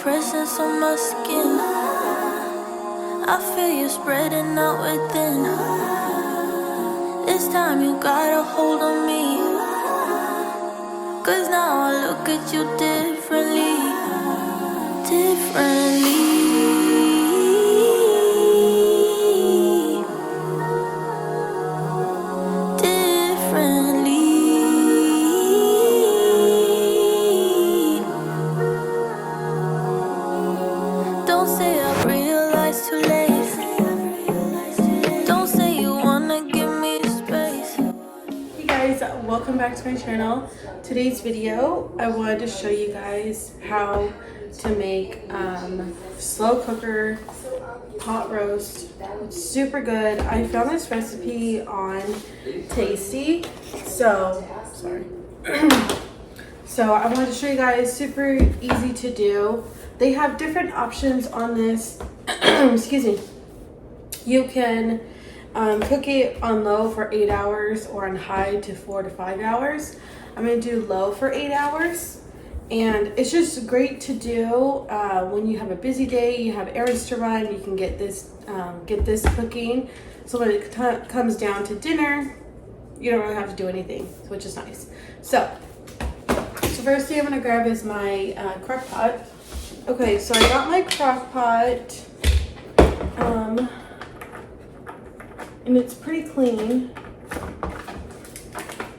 presence on my skin. I feel you spreading out within. This time you got a hold on me. Cause now I look at you differently. Don't say I realized too late. Don't say you wanna give me space. Hey guys, welcome back to my channel. Today's video, I wanted to show you guys how to make slow cooker pot roast. It's super good. I found this recipe on Tasty, so sorry. So I wanted to show you guys, super easy to do. They have different options on this. Excuse me. You can cook it on low for 8 hours or on high to 4 to 5 hours. I'm gonna do low for 8 hours, and it's just great to do when you have a busy day, you have errands to run. You can get this cooking, so when it comes down to dinner, you don't really have to do anything, which is nice. So first thing I'm gonna grab is my crock pot. Okay, so I got my crock pot, and it's pretty clean,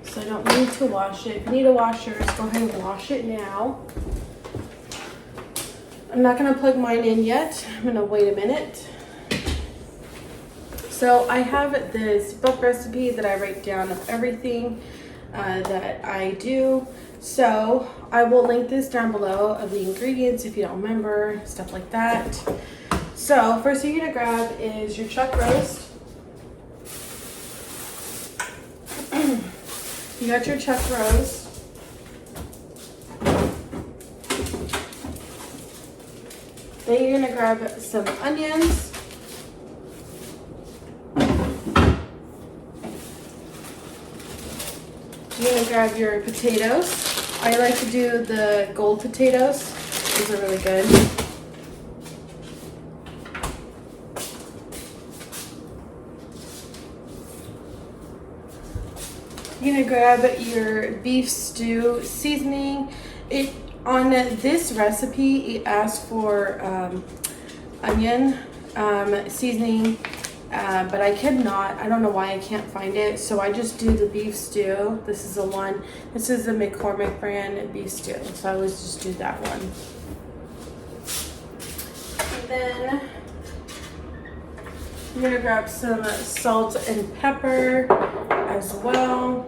so I don't need to wash it. If you need a washer, just go ahead and wash it now. I'm not gonna plug mine in yet. I'm gonna wait a minute. So I have this book recipe that I write down of everything that I do. So I will link this down below of the ingredients if you don't remember, stuff like that. So first thing you're gonna grab is your chuck roast. You got your chuck roast. Then you're gonna grab some onions. You're gonna grab your potatoes. I like to do the gold potatoes. These are really good. You're gonna grab your beef stew seasoning. On this recipe, it asks for onion seasoning. But I cannot, I don't know why I can't find it, so I just do the beef stew. This is the one, this is the McCormick brand beef stew, so I always just do that one. And then I'm gonna grab some salt and pepper as well.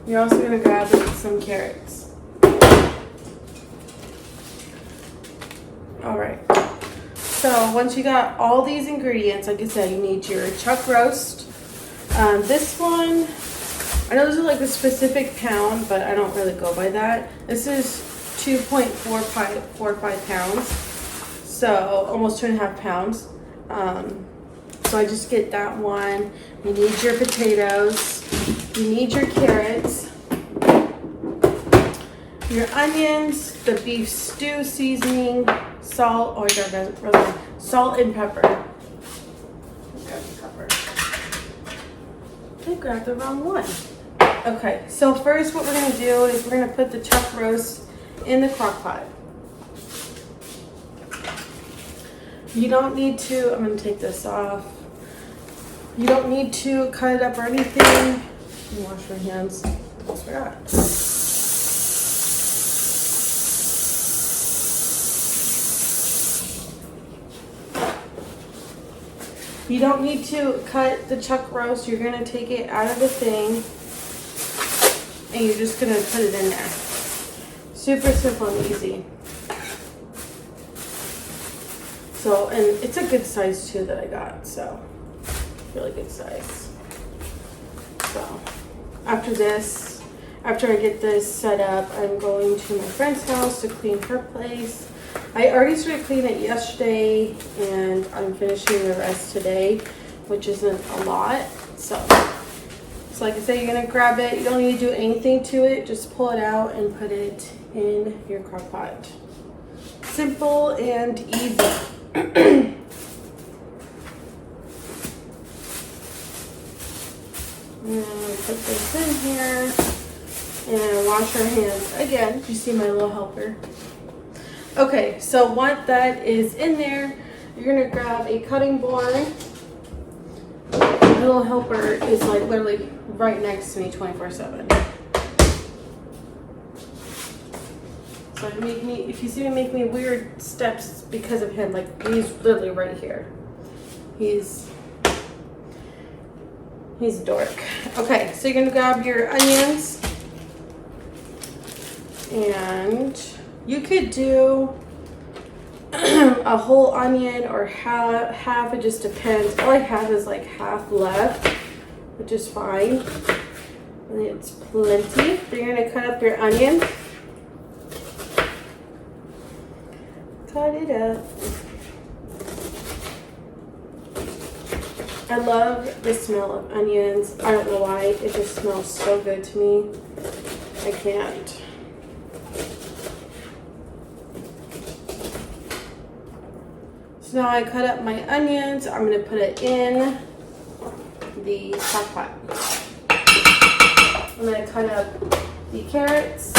You're also gonna grab some carrots. All right, so once you got all these ingredients, like I said, you need your chuck roast. This one, I know this is like a specific pound, but I don't really go by that. This is 2.45 pounds, so almost 2.5 pounds. So I just get that one. You need your potatoes, you need your carrots, your onions, the beef stew seasoning, salt, salt and pepper. I grabbed the wrong one. Okay, so first what we're gonna do is we're gonna put the chuck roast in the crock pot. You don't need to, I'm gonna take this off. You don't need to cut it up or anything. Let me wash my hands. Almost forgot. You don't need to cut the chuck roast. You're gonna take it out of the thing and you're just gonna put it in there. Super simple and easy. So, and it's a good size too that I got, so really good size. So after I get this set up, I'm going to my friend's house to clean her place. I already started cleaning it yesterday, and I'm finishing the rest today, which isn't a lot. So So like I say, you're gonna grab it. You don't need to do anything to it. Just pull it out and put it in your crock pot. Simple and easy. And put this in here and wash our hands. Again, you see my little helper. Okay, so once that is in there, you're gonna grab a cutting board. My little helper is like literally right next to me 24/7. So if you see me make me weird steps because of him, like he's literally right here. He's a dork. Okay, so you're gonna grab your onions, and you could do a whole onion or half. It just depends. All I have is like half left, which is fine. And it's plenty. So you're gonna cut up your onion. Cut it up. I love the smell of onions. I don't know why. It just smells so good to me. I can't. So now I cut up my onions. I'm going to put it in the crock pot. I'm going to cut up the carrots.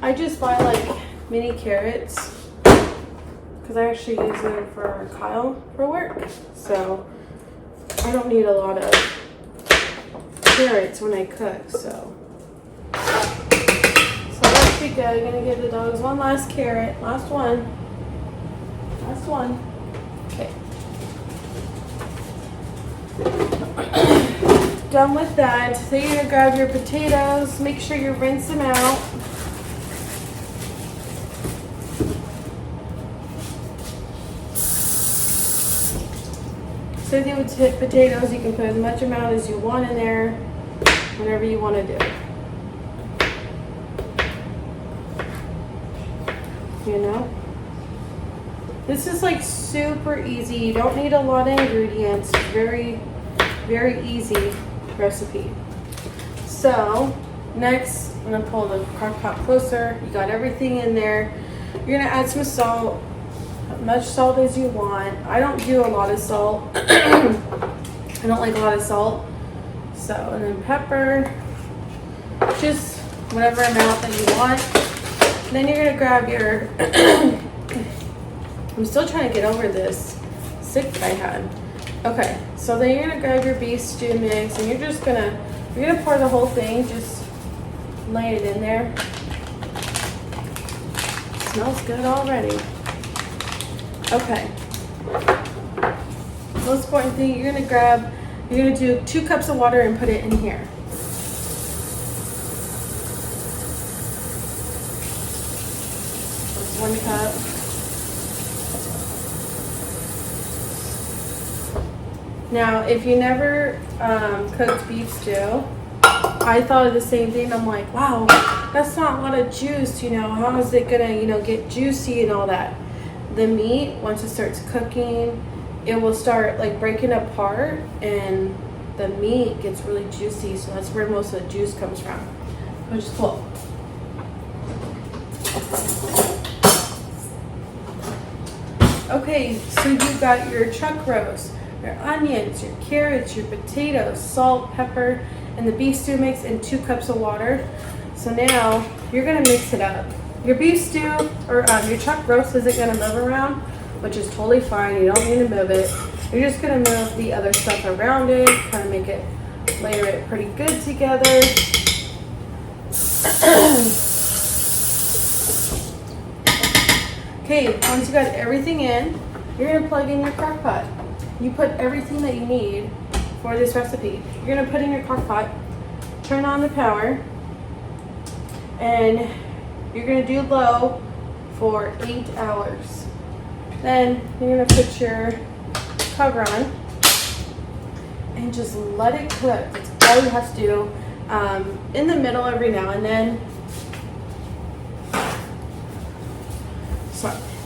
I just buy like mini carrots because I actually use them for Kyle for work. So I don't need a lot of carrots when I cook. So let's be good. I'm going to give the dogs one last carrot. Last one. Last one. Okay. Done with that. So you're going to grab your potatoes. Make sure you rinse them out. So with potatoes, you can put as much amount as you want in there, whatever you want to do. You know? This is like super easy. You don't need a lot of ingredients. Very, very easy recipe. So next, I'm gonna pull the crock pot closer. You got everything in there. You're gonna add some salt, as much salt as you want. I don't do a lot of salt. I don't like a lot of salt. So, and then pepper, just whatever amount that you want. And then you're gonna grab your I'm still trying to get over this sick that I had. Okay, so then you're gonna grab your beef stew mix and you're gonna pour the whole thing, just lay it in there. Smells good already. Okay. Most important thing, you're gonna do 2 cups of water and put it in here. That's 1 cup. Now, if you never cooked beef stew, I thought of the same thing. I'm like, wow, that's not a lot of juice, you know. How is it gonna, get juicy and all that? The meat, once it starts cooking, it will start like breaking apart and the meat gets really juicy. So that's where most of the juice comes from, which is cool. Okay, so you got your chuck roast, your onions, your carrots, your potatoes, salt, pepper, and the beef stew mix in 2 cups of water. So now you're gonna mix it up. Your beef stew or your chuck roast isn't gonna move around, which is totally fine. You don't need to move it. You're just gonna move the other stuff around it, kind of make it, layer it pretty good together. Okay, once you got everything in, you're gonna plug in your crock pot. You put everything that you need for this recipe. You're gonna put in your crock pot, turn on the power, and you're gonna do low for 8 hours. Then you're gonna put your cover on and just let it cook. That's all you have to do. In the middle every now and then.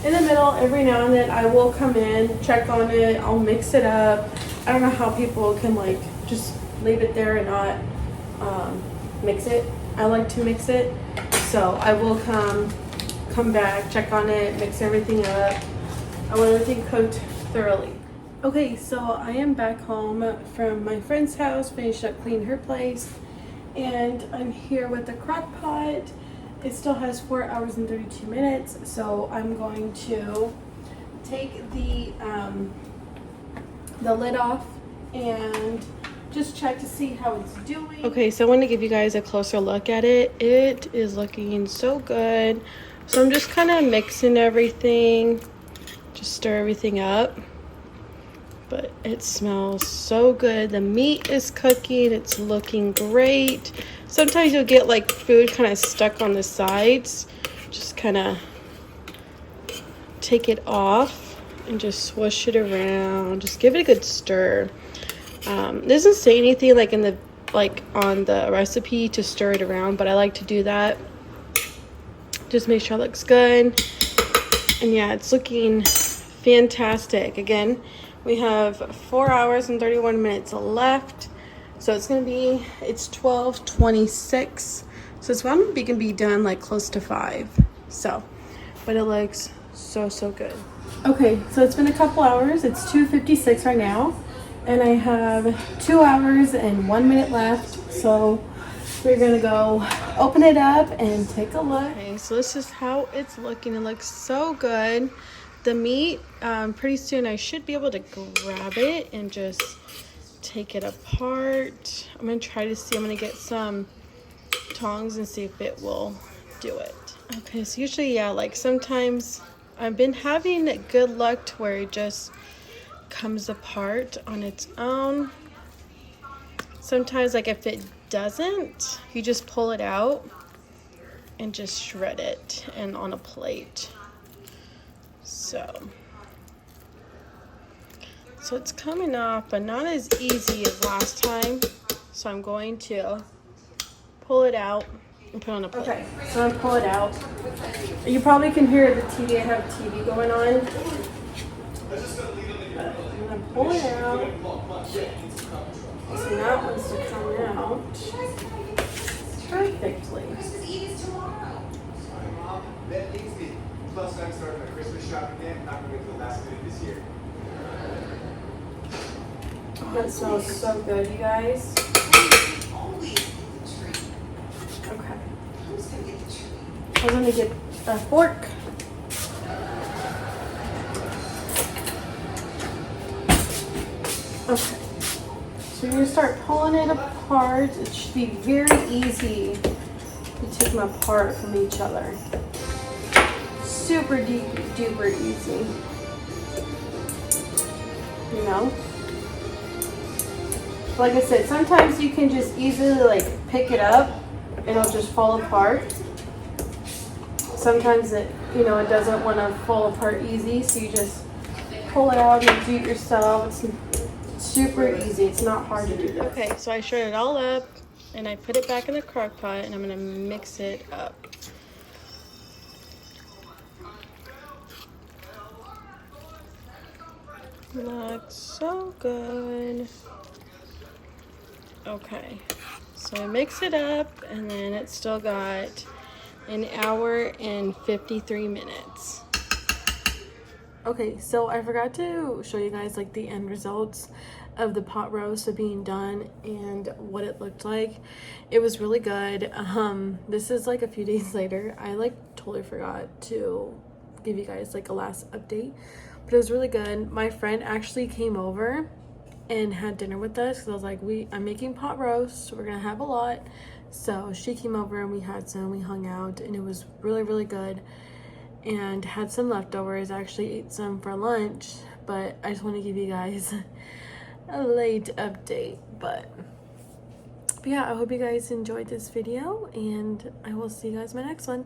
In the middle, every now and then, I will come in, check on it, I'll mix it up. I don't know how people can just leave it there and not mix it. I like to mix it, so I will come back, check on it, mix everything up. I want everything cooked thoroughly. Okay, so I am back home from my friend's house, finished up cleaning her place, and I'm here with the crock pot. It still has 4 hours and 32 minutes, so I'm going to take the lid off and just check to see how it's doing. Okay, so I want to give you guys a closer look at it. It is looking so good. So I'm just kind of mixing everything, just stir everything up. But it smells so good. The meat is cooking. It's looking great. Sometimes you'll get like food kind of stuck on the sides. Just kind of take it off and just swish it around. Just give it a good stir. It doesn't say anything like on the recipe to stir it around, but I like to do that. Just make sure it looks good. And yeah, it's looking fantastic. Again, we have 4 hours and 31 minutes left. So it's it's 12:26. So it's gonna be done like close to 5. So, but it looks so good. Okay, so it's been a couple hours. It's 2:56 right now. And I have 2 hours and 1 minute left. So we're gonna go open it up and take a look. Okay, so this is how it's looking. It looks so good. The meat, pretty soon I should be able to grab it and just take it apart. I'm gonna try to see, I'm gonna get some tongs and see if it will do it. Okay, so usually, yeah, like sometimes I've been having good luck to where it just comes apart on its own. Sometimes, like if it doesn't, you just pull it out and just shred it and on a plate. So it's coming off, but not as easy as last time. So I'm going to pull it out and put it on a plate. Okay, so I'm pull it out. You probably can hear the TV. I have TV going on. I'm gonna pull it out. So that wants to come out perfectly. Plus, I'm starting my Christmas shopping day. I'm not going to wait till the last minute this year. That smells so good, you guys. Okay. I'm going to get a fork. Okay. So you're going to start pulling it apart. It should be very easy to take them apart from each other. Super duper easy, you know. Like I said, sometimes you can just easily like pick it up and it'll just fall apart. Sometimes it doesn't want to fall apart easy, so you just pull it out and do it yourself. It's super easy. It's not hard to do that. Okay, so I shred it all up and I put it back in the crock pot and I'm gonna mix it up. Looks so good. Okay, so I mix it up and then it's still got an hour and 53 minutes. Okay, so I forgot to show you guys like the end results of the pot roast of being done and what it looked like. It was really good. This is like a few days later. I like totally forgot to give you guys like a last update. But it was really good. My friend actually came over and had dinner with us because I was like, I'm making pot roast, so we're gonna have a lot. So she came over and we had some, we hung out, and it was really good. And had some leftovers. I actually ate some for lunch, but I just want to give you guys a late update. But yeah, I hope you guys enjoyed this video, and I will see you guys in my next one.